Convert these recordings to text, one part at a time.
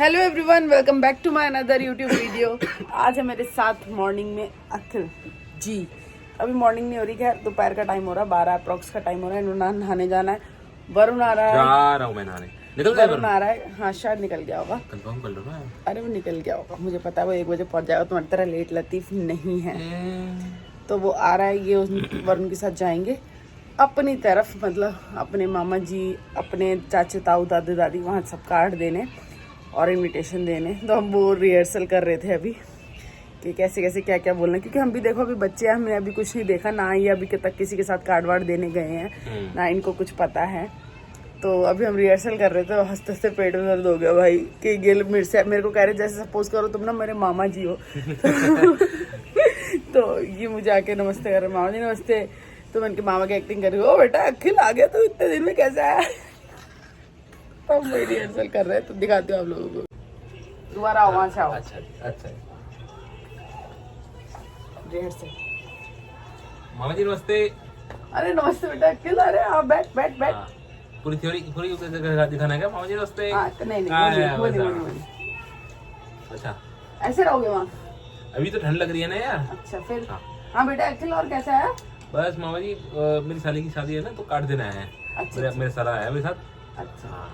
Hello everyone, welcome back to my another YouTube video. आज है मेरे साथ मॉर्निंग में अखिल जी। अभी मॉर्निंग नहीं हो रही है, दोपहर का टाइम हो रहा है, 12 अप्रॉक्स का टाइम हो रहा है। इन्होंने नहाने जाना है। वरुण आ रहा है, जा रहा हूँ मैं नहाने। निकल गया वरुण आ रहा है। हाँ शायद निकल गया होगा, कंफर्म कर लो ना। अरे वो निकल गया होगा, मुझे पता है वो 1 बजे पहुंच जाएगा। तुम्हारी तरह लेट लतीफ नहीं है, तो वो आ रहा है। ये वरुण के साथ जाएंगे अपनी तरफ, मतलब अपने मामा जी, अपने चाचे ताऊ दादू दादी, वहाँ सब कार्ड देने और इनविटेशन देने। तो हम वो रिहर्सल कर रहे थे अभी कि कैसे कैसे क्या क्या बोलना, क्योंकि हम भी देखो अभी बच्चे हैं, हमने अभी कुछ नहीं देखा ना, ये अभी तक किसी के साथ कार्ड वार्ड देने गए हैं ना, इनको कुछ पता है। तो अभी हम रिहर्सल कर रहे थे, हंसते हंसते पेट में दर्द हो गया भाई कि ये मेरे को कह रहे जैसे सपोज करो तुम ना मेरे मामा जी हो। तो ये मुझे आके नमस्ते कर रहे, मामा जी नमस्ते। तो मैं उनके मामा की एक्टिंग कर रही हूँ, ओ बेटा अखिल आ गया तो इतने दिन में कैसा है। तो हम वही रिहर्सल कर रहे हैं, तो दिखाती हूँ आप लोगों को। दोबारा आओ, वहाँ से आओ। अच्छा अच्छा। रिहर्सल। मामा जी नमस्ते। अरे नमस्ते बेटा अखिल, अरे आओ बैठ बैठ बैठ। हाँ, पूरी थ्योरी पूरी दिखाना है क्या? मामा जी नमस्ते। हाँ नहीं वो नहीं। अच्छा ऐसे रहोगे वहाँ? अभी तो ठंड लग रही है ना यार। अच्छा फिर। हाँ, हाँ बेटा अखिल, और कैसा है? बस मामा जी मेरी साली की शादी है ना, तो कार्ड देना है। अच्छा मेरे साला आया मेरे साथ। अच्छा। हाँ,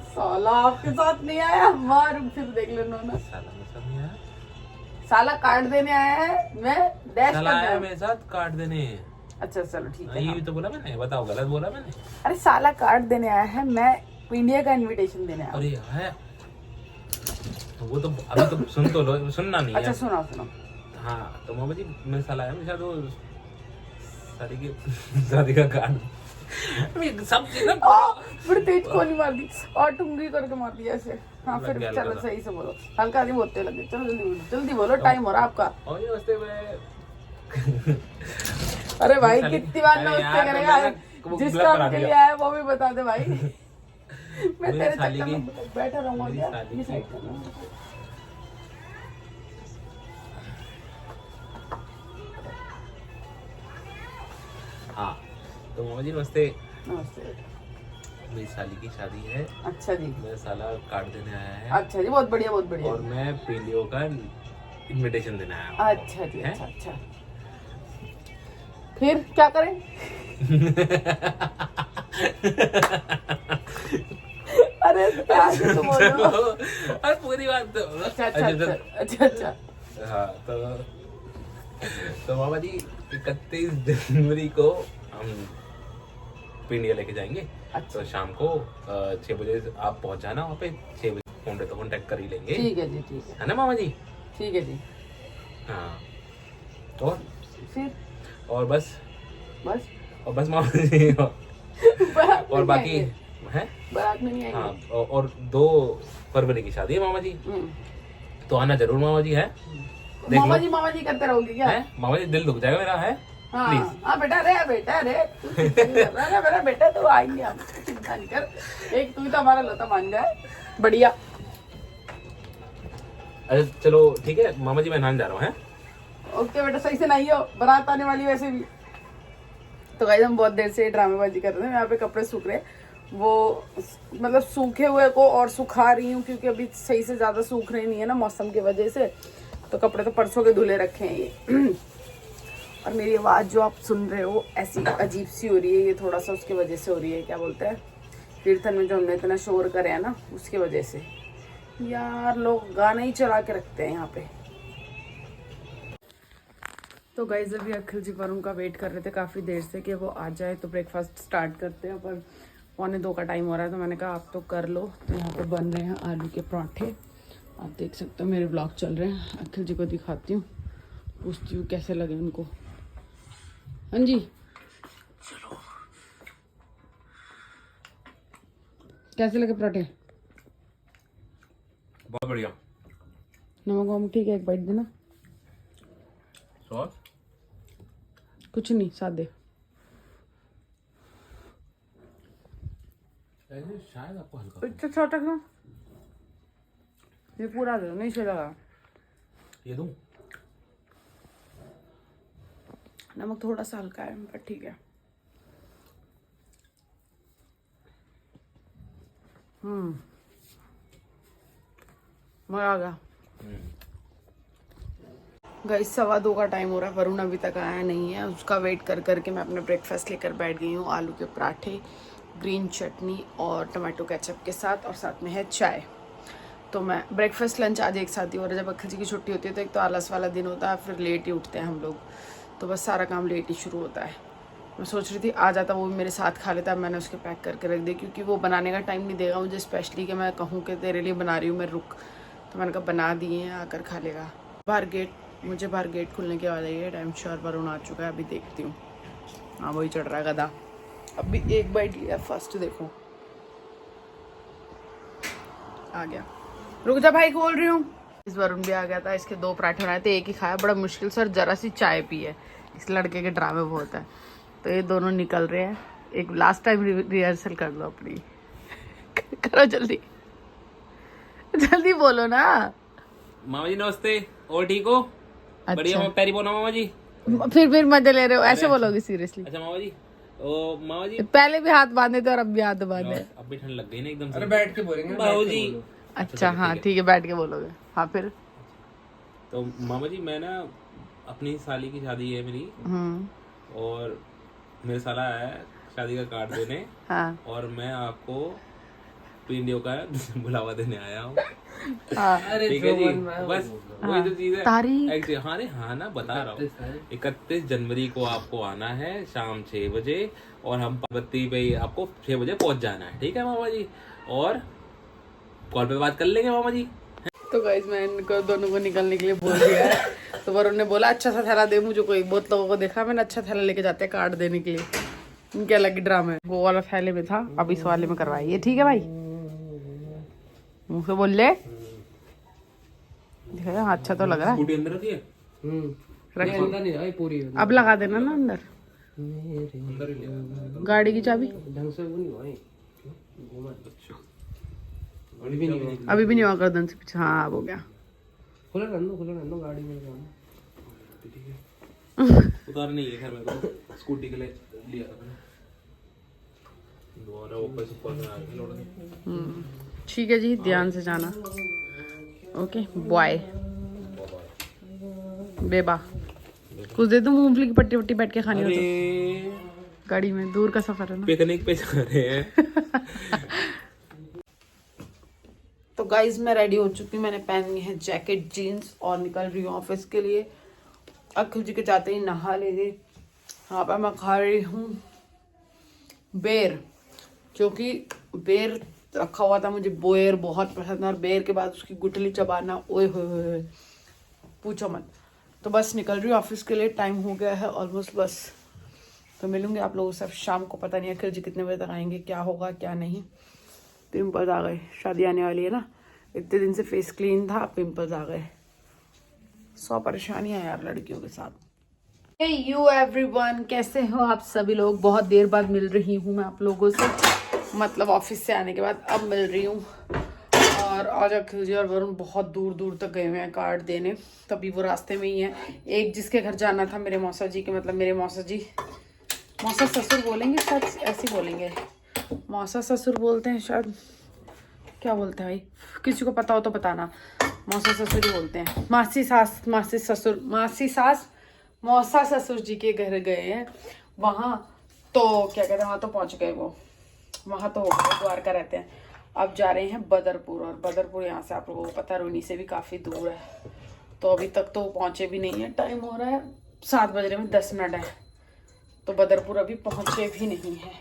साला आपके साथ नहीं आया, मार फिर देख लेना ना। साला मेरे साथ नहीं आया। साला कार्ड देने आया है, मैं डैश साला कर आया दूं। मेरे साथ कार्ड देने। अच्छा चलो ठीक है। ये हाँ। भी तो बोला मैंने, बताओ गलत बोला मैंने? अरे साला कार्ड देने आया है, मैं इंडिया का इनविटेशन देने आया हूँ। अरे है वो तो अभी तो सुन तो लो, सुनना नहीं है। अच्छा सुनाओ सुनाओ। हाँ तो मामा जी मेरे साला आया मेरे साथ, वो शादी की शादी का कार्ड सब चीज ना बड़ी तेज कोनी मार दी और टुंगी करके मार दिया ऐसे। हाँ लग फिर गया, चलो लगा। सही से बोलो, हल्का नहीं बोलते लगे। चलो जल्दी बोलो, टाइम हो रहा है आपका। और ये नमस्ते मैं अरे भाई साली- कितनी बार अरे नमस्ते यार, करेगा, तो वो जिस गलत काम करा के दिया। लिए आया वो भी बता दे भाई। मैं मेरी तेरे साली चक्कर की- में बैठा रहूंगा मेरी क्या? साली ये की- साइड करना। हाँ तो मामा जी नमस्ते। नमस्ते। मेरी साली की शादी है, अच्छा जी। मेरा साला कार्ड देने आया है। अच्छा जी, बहुत बढ़िया बहुत बढ़िया। और मैं पीलियो का इनविटेशन देने आया हूँ। अच्छा जी हैं? अच्छा अच्छा। फिर क्या करें? अरे आगे तो बोलो। और पूरी बात तो अच्छा अच्छा अच्छा अच्छा अच्छा। हाँ तो मामा जी 31 जनवरी को हम इंडिया लेके जाएंगे। अच्छा। तो शाम को 6 बजे आप पहुंच जाना वहाँ पे। 6 बजे फोन पे तो कॉन्टेक्ट कर ही लेंगे। ठीक है जी, ठीक है ना मामा जी? ठीक है जी। हाँ फिर और बस बस बस मामा जी बारात में और नहीं बाकी आएंगे? है। बारात में नहीं आएंगे? हाँ और 2 फरवरी की शादी है मामा जी, तो आना जरूर मामा जी। है देख लो। मामा जी करते रहोगे क्या? है मामा जी, दिल दुख जाएगा मेरा। है हाँ प्लीज। हाँ बेटा रे तू चिंता नहीं कर रहा ना, मेरा बेटा तो आएंगे हम, चिंता नहीं कर। एक तू तो हमारा लता मान जाए, बढ़िया। अच्छा चलो ठीक है मामा जी, मैं नहाने जा रहा हूँ। है ओके बेटा, सही से नहीं हो, बारात आने वाली वैसे भी। तो गाइस हम बहुत देर से ड्रामेबाजी कर रहे हैं। यहाँ पे कपड़े सूख रहे, वो मतलब सूखे हुए को और सुखा रही हूँ, क्योंकि अभी सही से ज्यादा सूख रहे नहीं है ना मौसम की वजह से। तो कपड़े तो परसों के धुले रखे हैं ये। और मेरी आवाज़ जो आप सुन रहे हो ऐसी अजीब सी हो रही है, ये थोड़ा सा उसकी वजह से हो रही है, क्या बोलते हैं, कीर्तन में जो हमने इतना शोर करे है ना, उसकी वजह से। यार लोग गाना ही चला के रखते हैं यहाँ पे। तो गाइस अभी अखिल जी पर उनका वेट कर रहे थे काफ़ी देर से कि वो आ जाए तो ब्रेकफास्ट स्टार्ट करते हैं, पर 1:45 का टाइम हो रहा है। तो मैंने कहा आप तो कर लो। तो यहाँ पे बन रहे हैं आलू के पराठे, आप देख सकते हो, मेरे ब्लॉग चल रहे हैं। अखिल जी को दिखाती हूँ, पूछती हूँ कैसे लगे उनको। हाँ जी चलो, कैसे लगे पराठे? बहुत बढ़िया। नमक वमक ठीक है? एक बाइट देना। सॉस कुछ नहीं, सादे। शायद आपको हल्का इतना छोटा क्यों? ये पूरा दो, नहीं से लगा। ये दूं? नमक थोड़ा सा हल्का है पर ठीक है। मजा आ गया। गाइस 2:15 का टाइम हो रहा है, वरुण अभी तक आया नहीं है। उसका वेट कर करके मैं अपने ब्रेकफास्ट लेकर बैठ गई हूँ। आलू के पराठे, ग्रीन चटनी और टमाटो केचप के साथ, और साथ में है चाय। तो मैं ब्रेकफास्ट लंच आज एक साथ ही हो रहा है। जब अखिल जी की छुट्टी होती है तो एक तो आलस वाला दिन होता है, फिर लेट ही उठते हैं हम लोग, तो बस सारा काम लेट ही शुरू होता है। मैं सोच रही थी आ जाता वो भी मेरे साथ खा लेता, मैंने उसके पैक करके रख दिया, क्योंकि वो बनाने का टाइम नहीं देगा मुझे स्पेशली कि मैं कहूँ कि तेरे लिए बना रही हूँ मैं रुक। तो मैंने कहा बना दिए हैं, आकर खा लेगा। मुझे बाहर गेट खुलने की आवाज़ आई है। टाइम श्योर वरुण आ चुका है, अभी देखती हूँ। हाँ वही चढ़ रहा है गधा। अभी एक बाइट लिया फर्स्ट, देखो आ गया। रुक जा भाई, खोल रही हूँ। इस वरुण भी आ गया था, इसके 2 पराठे बनाए थे, एक ही खाया बड़ा मुश्किल से और जरा सी चाय पी है। इस लड़के के ड्रामे बहुत है। तो ये दोनों निकल रहे हैं। एक लास्ट टाइम रिहर्सल कर लो अपनी। करो जल्दी जल्दी बोलो ना। मामा जी नमस्ते, और ठीक हो? बढ़िया। पैरी बोना मामा जी। फिर मजे ले रहे हो, ऐसे बोलोगे सीरियसली? अच्छा मामा जी, ओ मामा जी पहले भी हाथ बांधे थे और अब भी हाथ बांधे। अब भी ठंड लग गई ना एकदम से। अरे बैठ के बोलेंगे बाबू जी। अच्छा हाँ ठीक है, बैठ के बोलोगे। हाँ फिर तो मामा जी मैं ना अपनी साली की शादी है मेरी, और मेरे साला आया है शादी का कार्ड देने। हाँ। और मैं आपको पिंडियों का बुलावा देने आया हूँ। अरे ठीक है जी, बस वही तो चीज है। तारीख? हाँ रे हाँ ना, बता रहा हूँ 31 जनवरी को आपको आना है शाम 6 बजे, और हम पार्वती पे आपको 6 बजे पहुंच जाना है। ठीक है मामा जी, और कॉल पे बात कर लेंगे मामा जी। तो गाइस मैं इनको दोनों को निकलने के लिए बोल दिया है। तो वरुण ने बोला अच्छा सा थैला दे मुझे कोई। बहुत लोगों को देखा मैंने अच्छा थैला लेके जाते हैं कार्ड देने के लिए। इनके अलग ही ड्रामा है। वो वाला थैले में था, अब इस वाले में करवाइए। ठीक है भाई, मुंह से बोल ले। अच्छा तो लग रहा है। स्कूटी अंदर रखिए। अंदर नहीं आई पूरी। अब लगा देना ना अंदर। गाड़ी की चाबी ढंग से वो नहीं हुआ अभी भी नहीं अभी भी नहीं हुआ गर्दन से पीछे। हाँ अब हो गया। खुला रहने दो गाड़ी में जाना। उतार नहीं है घर में, तो स्कूटी के लिए लिया था मैंने। दोबारा ऊपर से ऊपर में आ गया लौट। ठीक है जी, ध्यान से जाना। ओके बॉय बेबा। कुछ दे दो मूंगफली की पट्टी वट्टी बैठ के खानी हो तो। गाड़ी में दूर का सफर है ना। पिकनिक पे जा रहे हैं। तो गाइज मैं रेडी हो चुकी हूँ। मैंने पहनी है जैकेट जीन्स और निकल रही हूँ ऑफिस के लिए। अखिल जी के जाते ही नहा ले गई। यहाँ पर मैं खा रही हूँ बेर, क्योंकि बेर रखा हुआ था। मुझे बेर बहुत पसंद है, और बेर के बाद उसकी गुठली चबाना, ओए होए पूछो मत। तो बस निकल रही हूँ ऑफिस के लिए। टाइम हो गया है ऑलमोस्ट बस। तो मिलूंगी आप लोगों से शाम को। पता नहीं अखिल जी कितने बजे तक आएंगे, क्या होगा क्या नहीं। पिंपल्स आ गए, शादी आने वाली है ना। इतने दिन से फेस क्लीन था, पिंपल्स आ गए। 100 परेशानियां यार लड़कियों के साथ। हे यू एवरीवन, कैसे हो आप सभी लोग? बहुत देर बाद मिल रही हूँ मैं आप लोगों से, मतलब ऑफिस से आने के बाद अब मिल रही हूँ। और आज अखिल जी और वरुण बहुत दूर दूर तक गए हुए हैं कार्ड देने, तभी वो रास्ते में ही है। एक जिसके घर जाना था मेरे मौसा जी के, मतलब मेरे मौसा जी, मौसा ससुर बोलेंगे शायद, ऐसे बोलेंगे। मौसा ससुर बोलते हैं शायद, क्या बोलते हैं भाई, किसी को पता हो तो बताना। मौसा ससुर ही बोलते हैं। मासी सास, मासी ससुर, मासी सास मौसा ससुर जी के घर गए हैं वहाँ। तो क्या कहते हैं, वहाँ तो पहुँच गए वो, वहाँ तो द्वारका रहते हैं। अब जा रहे हैं बदरपुर, और बदरपुर यहाँ से आप लोगों को पता है रोनी से भी काफ़ी दूर है। तो अभी तक तो पहुँचे भी नहीं है। टाइम हो रहा है 7 बज रहे में 10 मिनट है, तो बदरपुर अभी पहुँचे भी नहीं है।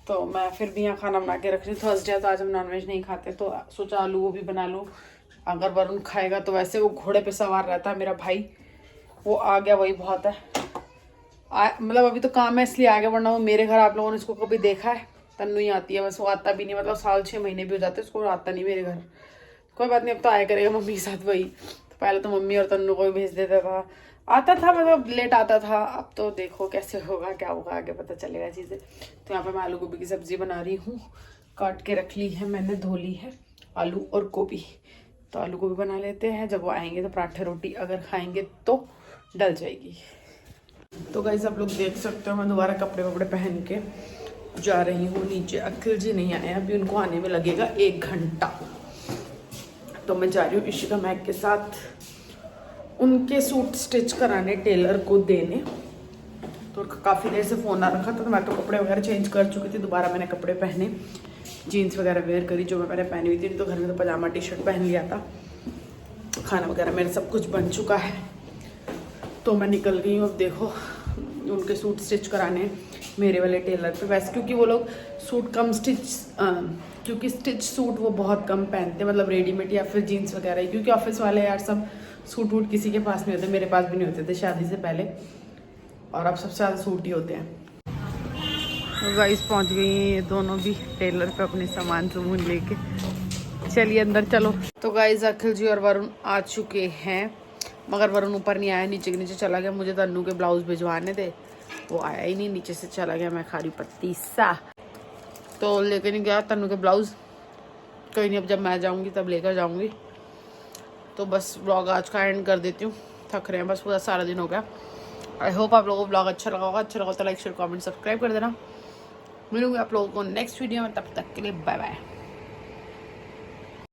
तो मैं फिर भी यहाँ खाना बना के रख रही हूँ। थर्सडे तो आज हम नॉनवेज नहीं खाते, तो सोचा आलू वो भी बना लूँ। अगर वरुण खाएगा तो, वैसे वो घोड़े पे सवार रहता है मेरा भाई, वो आ गया वही बहुत है। मतलब अभी तो काम है इसलिए आ गया, वरना वो मेरे घर आप लोगों ने इसको कभी देखा है? तन्नू ही आती है बस, वो आता भी नहीं, मतलब साल 6 महीने भी हो जाते उसको आता नहीं मेरे घर। कोई बात नहीं, अब तो आया करेगा मम्मी के साथ वही। तो पहले तो मम्मी और तन्नू को भी भेज देता था, आता था, मतलब लेट आता था। अब तो देखो कैसे होगा क्या होगा, आगे पता चलेगा चीज़ें। तो यहाँ पर मैं आलू गोभी की सब्जी बना रही हूँ। काट के रख ली है मैंने, धो ली है आलू और गोभी। तो आलू गोभी बना लेते हैं, जब वो आएंगे तो पराठे रोटी अगर खाएंगे तो डल जाएगी। तो गाइस आप लोग देख सकते हो मैं दोबारा कपड़े वपड़े पहन के जा रही हूँ नीचे। अखिल जी नहीं आए अभी, उनको आने में लगेगा 1 घंटा। तो मैं जा रही हूँ इशिका मैक के साथ उनके सूट स्टिच कराने टेलर को देने। तो काफ़ी देर से फ़ोन आ रखा था, तो मैं तो कपड़े वगैरह चेंज कर चुकी थी। दोबारा मैंने कपड़े पहने, जीन्स वगैरह वेयर करी जो मैं मैंने पहनी हुई थी। तो घर में तो पजामा टी शर्ट पहन लिया था। खाना वगैरह मेरा सब कुछ बन चुका है, तो मैं निकल गई हूँ। अब देखो उनके सूट स्टिच कराने मेरे वाले टेलर पे। वैसे क्योंकि वो लोग सूट कम स्टिच क्योंकि स्टिच सूट वो बहुत कम पहनते, मतलब रेडीमेड या फिर जीन्स वगैरह ही। क्योंकि ऑफिस वाले यार सब सूट वूट किसी के पास नहीं होते, मेरे पास भी नहीं होते थे शादी से पहले, और अब सबसे ज़्यादा सूट ही होते हैं। तो गाइस पहुँच गई हैं ये दोनों भी टेलर पे अपने सामान सामून लेके। चलिए अंदर चलो। तो गाइस अखिल जी और वरुण आ चुके हैं, मगर वरुण ऊपर नहीं आया, नीचे के नीचे चला गया। मुझे तन्नू के ब्लाउज भिजवाने थे, वो आया ही नहीं, नीचे से चला गया। मैं खा रही पत्ती सा, तो लेके नहीं गया तन्नू के ब्लाउज। कोई नहीं, अब जब मैं जाऊंगी तब लेकर जाऊंगी। तो बस ब्लॉग आज का एंड कर देती हूँ, थक रहे हैं बस, पूरा सारा दिन हो गया। आई होप आप लोगों को ब्लॉग अच्छा लगा होगा। अच्छा लगा तो लाइक शेयर कमेंट सब्सक्राइब कर देना। मिलूंगी आप लोगों को नेक्स्ट वीडियो में, तब तक के लिए बाय बाय।